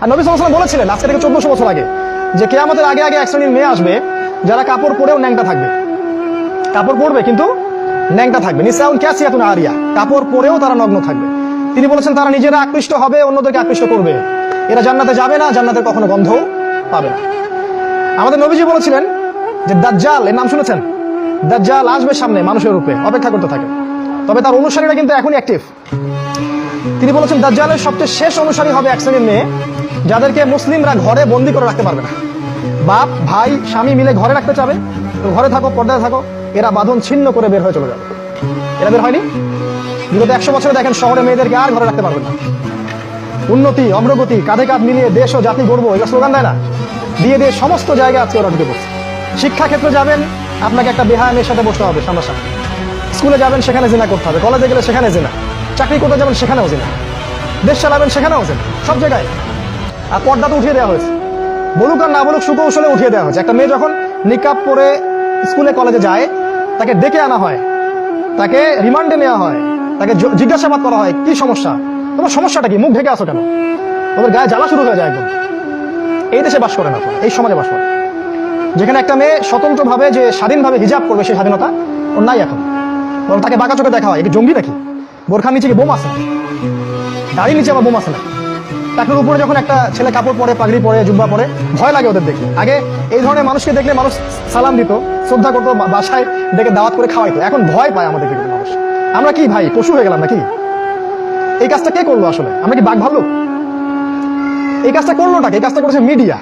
আর নবী সাল্লাল্লাহু আলাইহি ওয়াসাল্লাম বলেছিলেন আজকে থেকে 1400 বছর আগে যে কিয়ামতের আগে আগে এক শ্রেণীর মেয়ে আসবে যারা কাপড় পরেও ন্যাংটা থাকবে। কাপড় পরবে কিন্তু ন্যাংটা থাকবে। নিসাউন কাসিয়াতুন আরিয়া, কাপড় পরেও তারা নগ্ন থাকবে। তিনি বলেছেন তারা নিজেরা আকৃষ্ট হবে, অন্যদেরকে আকৃষ্ট করবে। এরা জান্নাতে যাবে না, জান্নাতের কখনো গন্ধ পাবে না। আমাদের নবীজি বলেছিলেন যে দাজ্জাল, এর নাম শুনেছেন? দাজ্জাল আসবে সামনে মানুষের রূপে, অপেক্ষা করতে থাকে। তবে তার অনুসারীরা কিন্তু এখনই অ্যাক্টিভ। তিনি বলেছেন দাজ্জালের সবচেয়ে শেষ অনুসারী হবে এক শ্রেণীর মেয়ে যাদেরকে মুসলিমরা ঘরে বন্দি করে রাখতে পারবে না। বাপ ভাই স্বামী মিলে ঘরে রাখতে চাবে, ঘরে থাকো, পর্দায় থাকো, এরা বাঁধন ছিন্ন করে বের হয়ে চলে যাবে। এরা বের হয়নি। বিগত 100 বছরে দেখেন শহরে মেয়েদেরকে আর ঘরে রাখতে পারবেন না। উন্নতি অগ্রগতি কাঁধে কাঁধ মিলিয়ে দেশ ও জাতি গড়বো, এটা স্লোগান দেয় না? দিয়ে দিয়ে সমস্ত জায়গায় আজকে ওরা ঢুকে পড়ছে। শিক্ষাক্ষেত্রে যাবেন, আপনাকে একটা বেহায়া মেয়ের সাথে বসতে হবে সামনাসামনি। স্কুলে যাবেন, সেখানে জিনা করতে হবে। কলেজে গেলে সেখানে জিনা। চাকরি করতে যাবেন, সেখানেও জিনা। দেশ চালাবেন, সেখানেও জিনা। সব জায়গায়। আর পর্দা তো উঠিয়ে দেওয়া হয়েছে, বলুক আর না বলুক সুকৌশলে উঠিয়ে দেওয়া হয়েছে। একটা মেয়ে যখন নিকাব পরে স্কুলে কলেজে যায়, তাকে ডেকে আনা হয়, তাকে রিমান্ডে নেওয়া হয়, তাকে জিজ্ঞাসাবাদ করা হয়, কি সমস্যা, তোমার সমস্যাটা কি, মুখ ঢেকে আসো কেন? ওদের গায়ে জ্বালা শুরু হয়ে যায় একদম। এই দেশে বাস করেন আপনারা, এই সমাজে বাস করেন, যেখানে একটা মেয়ে স্বতন্ত্রভাবে যে স্বাধীনভাবে হিজাব করবে সেই স্বাধীনতা ওর নাই এখন। বরং তাকে বাঁকা চোখে দেখা হয়, কি জঙ্গি নাকি? বোরখার নিচে কি বোম আছে? দাড়ির নিচে আবার বোম আছে না? টাকনুর উপরে যখন একটা ছেলে কাপড় পরে, পাগড়ি পরে, জুব্বা পরে, ভয় লাগে ওদের দেখলে। আগে এই ধরনের মানুষকে দেখলে মানুষ সালাম দিত, শ্রদ্ধা করতো, বাসায় ডেকে দাওয়াত করে খাওয়াইতো। এখন ভয় পায় আমাদেরকে মানুষ। আমরা কি ভাই পশু হয়ে গেলাম নাকি? এই কাজটা কে করলো আসলে? আমরা কি বাঘ ভাল্লুক? এই কাজটা করলোটাকে? এই কাজটা করেছে মিডিয়া।